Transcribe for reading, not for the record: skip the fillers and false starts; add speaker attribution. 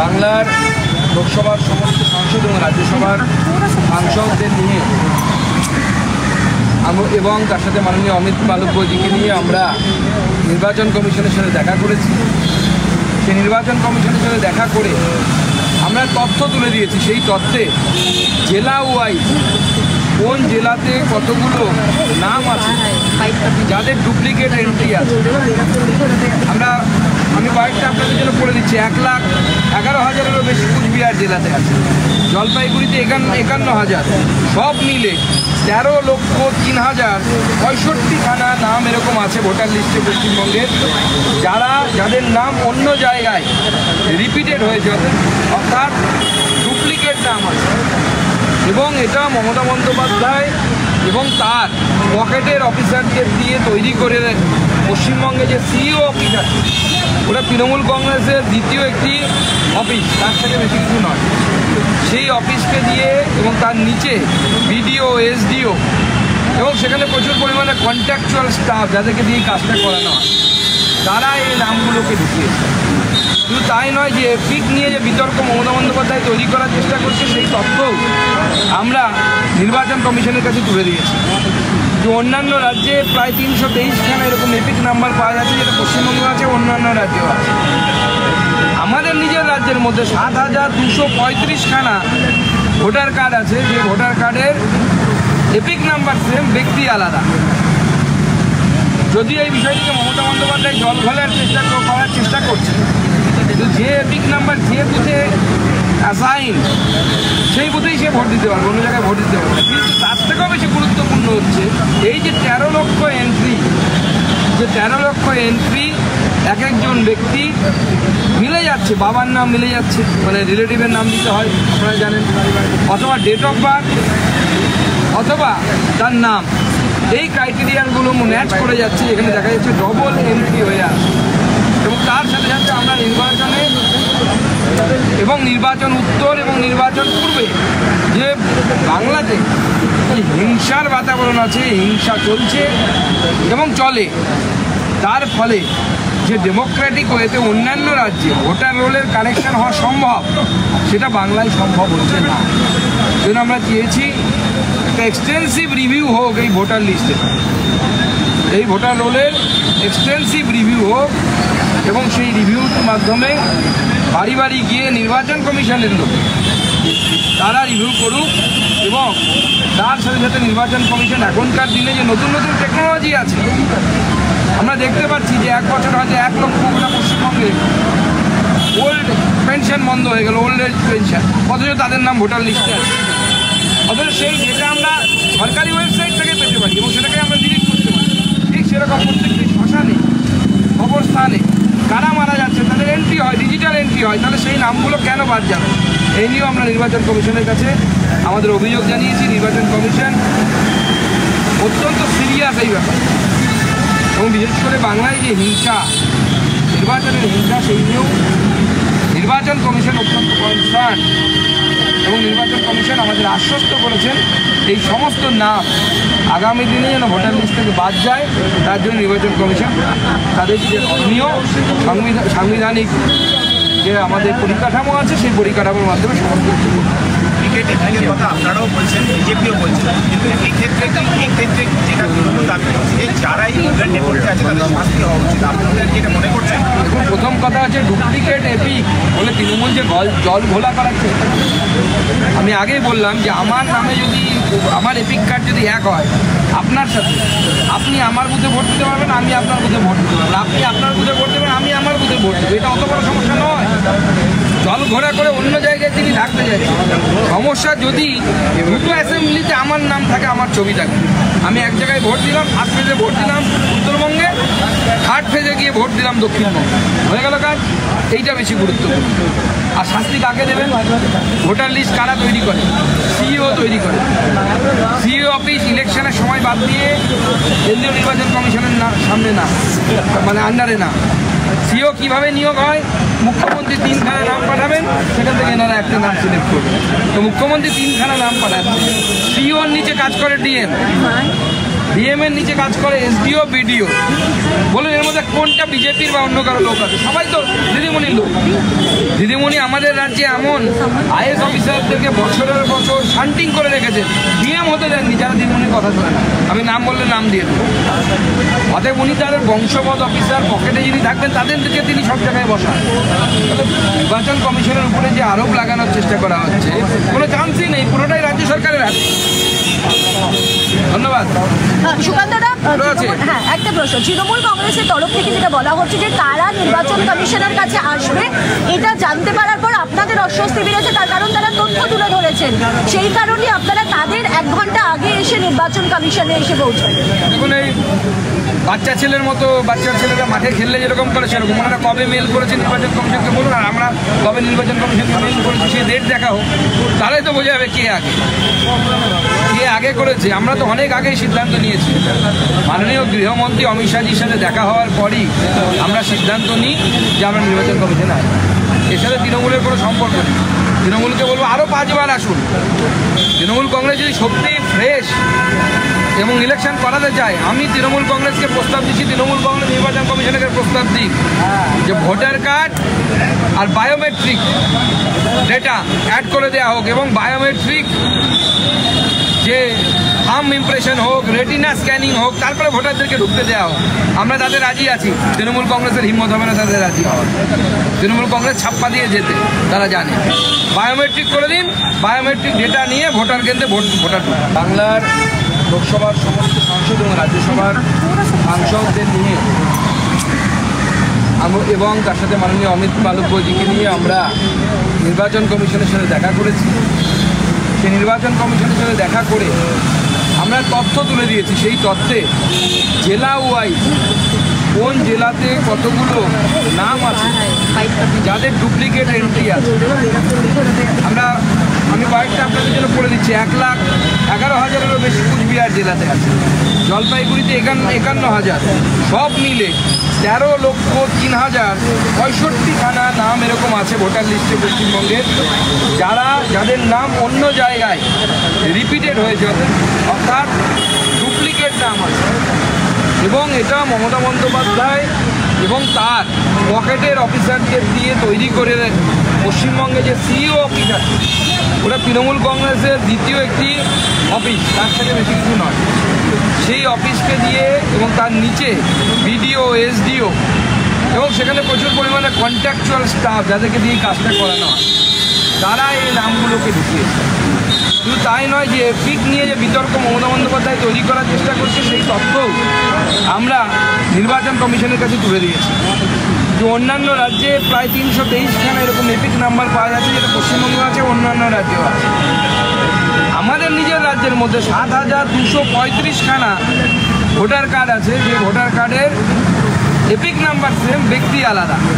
Speaker 1: বাংলার লোকসভার সমস্ত সাংসদ এবং রাজ্যসভার সাংসদদের নিয়ে এবং তার সাথে মাননীয় অমিত মালব্যজিকে নিয়ে আমরা নির্বাচন কমিশনের সাথে দেখা করেছি। সেই নির্বাচন কমিশনের সাথে দেখা করে আমরা তথ্য তুলে দিয়েছি। সেই তথ্যে জেলা ওয়াইজ কোন জেলাতে কতগুলো নাম আছে যাদের ডুপ্লিকেট এন্ট্রি আছে আমি কয়েকটা আপনাদের জন্য পড়ে দিচ্ছি। 1,11,000-এরও বেশি কুচবিহার জেলাতে আছে, জলপাইগুড়িতে 51,000, সব মিলে 13,03,065খানা নাম এরকম আছে ভোটার লিস্টে পশ্চিমবঙ্গের, যাদের নাম অন্য জায়গায় রিপিটেড হয়েছে, অর্থাৎ ডুপ্লিকেট নাম আছে। এবং এটা মমতা বন্দ্যোপাধ্যায় এবং তার পকেটের অফিসারদের দিয়ে তৈরি করে পশ্চিমবঙ্গে যে সিইও অফিস আছে, ওটা তৃণমূল কংগ্রেসের দ্বিতীয় একটি অফিস, তার থেকে বেশি কিছু নয়। সেই অফিসকে দিয়ে এবং তার নিচে বিডিও, এসডিও এবং সেখানে প্রচুর পরিমাণে কন্ট্রাকচুয়াল স্টাফ যাদেরকে দিয়ে কাজটা করানো হয়, তারা এই নামগুলোকে ঢুকিয়েছে। শুধু তাই নয়, যে এপিক নিয়ে যে বিতর্ক মমতা বন্দ্যোপাধ্যায় তৈরি করার চেষ্টা করছে, সেই তথ্যও আমরা নির্বাচন কমিশনের কাছে তুলে দিয়েছি। যে অন্যান্য রাজ্যে প্রায় 323খানা এরকম এপিক নাম্বার পাওয়া যাচ্ছে, যেটা পশ্চিমবঙ্গ আছে, অন্যান্য রাজ্যেও আছে। আমাদের নিজের রাজ্যের মধ্যে 7,235খানা ভোটার কার্ড আছে, যে ভোটার কার্ডের এপিক নাম্বার সেম, ব্যক্তি আলাদা। যদিও এই বিষয়টিকে মমতা বন্দ্যোপাধ্যায় জল ঘোলার করার চেষ্টা করছে, কিন্তু যে এপিক নাম্বার যে বুথে অ্যাসাইন, সেই বুথেই সে ভোট দিতে পারবে, অন্য জায়গায় ভোট দিতে পারবে। কিন্তু তার থেকেও বেশি গুরুত্বপূর্ণ হচ্ছে এই যে 13 লক্ষ এন্ট্রি, যে 13 লক্ষ এন্ট্রি এক একজন ব্যক্তি মিলে যাচ্ছে, বাবার নাম মিলে যাচ্ছে, মানে রিলেটিভের নাম দিতে হয় আপনারা জানেন, অথবা ডেট অফ বার্থ অথবা তার নাম, এই ক্রাইটেরিয়াগুলো ম্যাচ করে যাচ্ছে। এখানে দেখা যাচ্ছে ডবল এন্ট্রি হয়ে আসছে। এবং তার সাথে সাথে আমরা নির্বাচনে এবং নির্বাচন উত্তর এবং নির্বাচন পূর্বে যে বাংলাতে হিংসার বাতাবরণ আছে, হিংসা চলছে এবং চলে, তার ফলে যে ডেমোক্রেটিক ওয়েতে অন্যান্য রাজ্যে ভোটার রোলের কানেকশন হওয়া সম্ভব, সেটা বাংলায় সম্ভব হচ্ছে না। সেজন্য আমরা চেয়েছি একটা এক্সটেন্সিভ রিভিউ হোক এই ভোটার লিস্টে, এই ভোটার রোলের এক্সটেন্সিভ রিভিউ হোক, এবং সেই রিভিউর মাধ্যমে বাড়ি বাড়ি গিয়ে নির্বাচন কমিশনের লোক তারা রিভিউ করুক। এবং তার সাথে সাথে নির্বাচন কমিশন এখনকার দিনে যে নতুন নতুন টেকনোলজি আছে, আমরা দেখতে পাচ্ছি যে 1 বছর হয়তো 1 লক্ষ গোটা পশ্চিমবঙ্গে ওল্ড পেনশন বন্ধ হয়ে গেল, ওল্ড এজ পেনশন, অথচ তাদের নাম ভোটার লিস্টে আছে। অথচ সেই ডেটা আমরা সরকারি ওয়েবসাইট থেকে পেতে পারি এবং সেটাকে আমরা ডিলিট করতে পারি। ঠিক সেরকম প্রত্যেকটি শ্মশানে, কবরস্থানে কারা মারা যাচ্ছে তাদের এন্ট্রি হয়, ডিজিটাল এন্ট্রি হয়, তাহলে সেই নামগুলো কেন বাদ যাবে? এই নিয়েও আমরা নির্বাচন কমিশনের কাছে আমাদের অভিযোগ জানিয়েছি। নির্বাচন কমিশন অত্যন্ত সিরিয়াস এই ব্যাপার, এবং বিশেষ করে বাংলায় যে হিংসা, নির্বাচনের হিংসা, সেই নিয়েও নির্বাচন কমিশন অত্যন্ত কনসার্ন। এবং নির্বাচন কমিশন আমাদের আশ্বস্ত করেছেন এই সমস্ত নাম আগামী দিনে যেন ভোটার লিস্ট থেকে বাদ যায়, তার জন্য নির্বাচন কমিশন তাদের যে ধর্মীয় সাংবিধানিক যে আমাদের পরিকাঠামো আছে, সেই পরিকাঠামোর মাধ্যমে সমস্ত কিছু
Speaker 2: কথা আপনারাও বলছেন, বিজেপিও বলছেন, কিন্তু এই ক্ষেত্রে যেটা তৃণমূল দাবি করছে, যারা এই ইভেন্টে করতে আছে তাদের শাস্তি হওয়া উচিত, আপনাদের যেটা মনে করছেন?
Speaker 1: এখন প্রথম কথা হচ্ছে ডুপ্লিকেট এপিক বলে তৃণমূল যে জল ঘোলা করার চেষ্টা করছে। আমি আগেই বললাম যে আমার নামে যদি আমার এপিক কার্ড যদি এক হয় আপনার সাথে, আপনি আমার বুথে ভোট দিতে পারবেন, আমি আপনার বুথে ভোট দিতে পারবেন, আপনি আপনার বুথে ভোট দেবেন, আমি আমার বুথে ভোট দেবো, এটা অত বড় সমস্যা নয়। জল ঘোরা করে অন্য জায়গায় তিনি থাকতে যাচ্ছেন। সমস্যা যদি দুটো অ্যাসেম্বলিতে আমার নাম থাকে, আমার ছবি থাকে, আমি এক জায়গায় ভোট দিলাম, 1 ফেজে ভোট দিলাম উত্তরবঙ্গে, 3rd ফেজে গিয়ে ভোট দিলাম দক্ষিণবঙ্গে, হয়ে গেল কাজ। এইটা বেশি গুরুত্বপূর্ণ। আর শাস্তি কাকে দেবেন? ভোটার লিস্ট কারা তৈরি করে? সিইও তৈরি করে। সিইও অফিস ইলেকশনের সময় বাদ দিয়ে কেন্দ্রীয় নির্বাচন কমিশনের সামনে না, মানে আন্ডারে না। সিইও কীভাবে নিয়োগ হয়? মুখ্যমন্ত্রী 3খানা নাম পাঠাবেন, সেখান থেকে এনারা একটা নাম সিলেক্ট করবেন। তো মুখ্যমন্ত্রী 3খানা নাম পাঠাচ্ছে, সিইওর নিচে কাজ করে ডিএম, ডিএম এর নিচে কাজ করে এসডিও বিডিও। বলুন এর মধ্যে কোনটা বিজেপির বা অন্য কারো লোক আছে? সবাই তো দিদিমণির লোক। দিদিমণি আমাদের রাজ্যে এমন আইএস অফিসারদেরকে বছরের বছর শান্টিং করে রেখেছেন, ডিএম হতে দেননি যারা দিদিমণির কথা শোনে না। আমি নাম বললে নাম দিয়ে দেবো। অতএব উনি তাদের বংশগত অফিসার পকেটে যিনি থাকবেন তাদেরকে তিনি সব জায়গায় বসান। নির্বাচন কমিশনের উপরে যে আরোপ লাগানোর চেষ্টা করা হচ্ছে কোনো চান্সই নেই, পুরোটাই রাজ্য সরকারের হাতে। ধন্যবাদ।
Speaker 3: সুকান্তদা, হ্যাঁ একটা প্রশ্ন, তৃণমূল কংগ্রেসের তরফ থেকে যেটা বলা হচ্ছে যে তারা নির্বাচন কমিশনের কাছে আসবে, এটা জানতে পারার পর আপনাদের অস্বস্তি বেড়েছে, তার কারণ তারা তথ্য তুলে ধরেছেন, সেই কারণে আপনারা তাদের 1 ঘন্টা আগে এসে নির্বাচন কমিশনে এসে পৌঁছান।
Speaker 1: দেখুন এই বাচ্চা ছেলের মতো, বাচ্চা ছেলেরা মাঠে খেললে যেরকম করে সেরকম ওনারা কবে মেল করেছে নির্বাচন কমিশনকে বলুন, আর আমরা কবে নির্বাচন কমিশনকে মেল করেছি সেই ডেট দেখা হোক, তাহলে তো বোঝা যাবে কে আগে করেছে। আমরা তো অনেক আগেই সিদ্ধান্ত নিয়েছি। মাননীয় গৃহমন্ত্রী অমিত শাহজির সাথে দেখা হওয়ার পরই আমরা সিদ্ধান্ত নিই যে আমরা নির্বাচন কমিশনে আসি। এর সাথে তৃণমূলের কোনো সম্পর্ক নেই। তৃণমূলকে বলবো আরও 5 বার আসুন। তৃণমূল কংগ্রেস যদি সত্যি ফ্রেশ এবং ইলেকশন করাতে চায়, আমি তৃণমূল কংগ্রেসকে প্রস্তাব দিচ্ছি, তৃণমূল কংগ্রেস নির্বাচন কমিশনকে প্রস্তাব দিই যে ভোটার কার্ড আর বায়োমেট্রিক ডেটা অ্যাড করে দেওয়া হোক, এবং বায়োমেট্রিক যে থাম্ব ইমপ্রেশন হোক, রেটিনা স্ক্যানিং হোক, তারপরে ভোটারদেরকে ঢুকতে দেওয়া হোক। আমরা তাদের রাজি আছি, তৃণমূল কংগ্রেসের হিম্মত হবে না তাদের রাজি হওয়ার। তৃণমূল কংগ্রেস ছাপ্পা দিয়ে যেতে তারা জানে। বায়োমেট্রিক করে দিন, বায়োমেট্রিক ডেটা নিয়ে ভোটার কেন্দ্রে ভোটার বাংলার লোকসভার সমস্ত সাংসদ এবং রাজ্যসভার সাংসদদের নিয়ে এবং তার সাথে মাননীয় অমিত মালব্যজিকে নিয়ে আমরা নির্বাচন কমিশনের সাথে দেখা করেছি। সেই নির্বাচন কমিশনের সাথে দেখা করে আমরা তথ্য তুলে দিয়েছি। সেই তথ্যে জেলা ওয়াইজ কোন জেলাতে কতগুলো নাম আছে যাদের ডুপ্লিকেট এন্ট্রি আছে, আমি কয়েকটা আপনাদের জন্য পড়ে দিচ্ছি। 1,11,000-এরও বেশি কুচবিহার জেলাতে আছে, জলপাইগুড়িতে 51,000, সব মিলে 13,03,065 নাম এরকম আছে ভোটার লিস্টে পশ্চিমবঙ্গের, যাদের নাম অন্য জায়গায় রিপিটেড হয়েছে, অর্থাৎ ডুপ্লিকেট নাম আছে। এবং এটা মমতা বন্দ্যোপাধ্যায় এবং তার পকেটের অফিসারদের দিয়ে তৈরি করে পশ্চিমবঙ্গে যে সিইও অফিস আছে, ওটা তৃণমূল কংগ্রেসের দ্বিতীয় একটি অফিস, তার থেকে বেশি কিছু নয়। সেই অফিসকে দিয়ে এবং তার নিচে বিডিও, এসডিও এবং সেখানে প্রচুর পরিমাণে কন্ট্রাকচুয়াল স্টাফ যাদেরকে দিয়ে কাজটা করানো হয়, তারা এই নামগুলোকে ঢুকিয়েছে। শুধু তাই নয়, যে এপিক নিয়ে যে বিতর্ক মমতা বন্দ্যোপাধ্যায় তৈরি করার চেষ্টা করছে, সেই তথ্যও আমরা নির্বাচন কমিশনের কাছে তুলে দিয়েছি। যে অন্যান্য রাজ্যে প্রায় 323খানা এরকম এপিক নাম্বার পাওয়া যাচ্ছে, যেটা পশ্চিমবঙ্গ আছে, অন্যান্য রাজ্যেও আছে। আমাদের নিজের রাজ্যের মধ্যে 7,235খানা ভোটার কার্ড আছে, যে ভোটার কার্ডের এপিক নাম্বার সেম, ব্যক্তি আলাদা।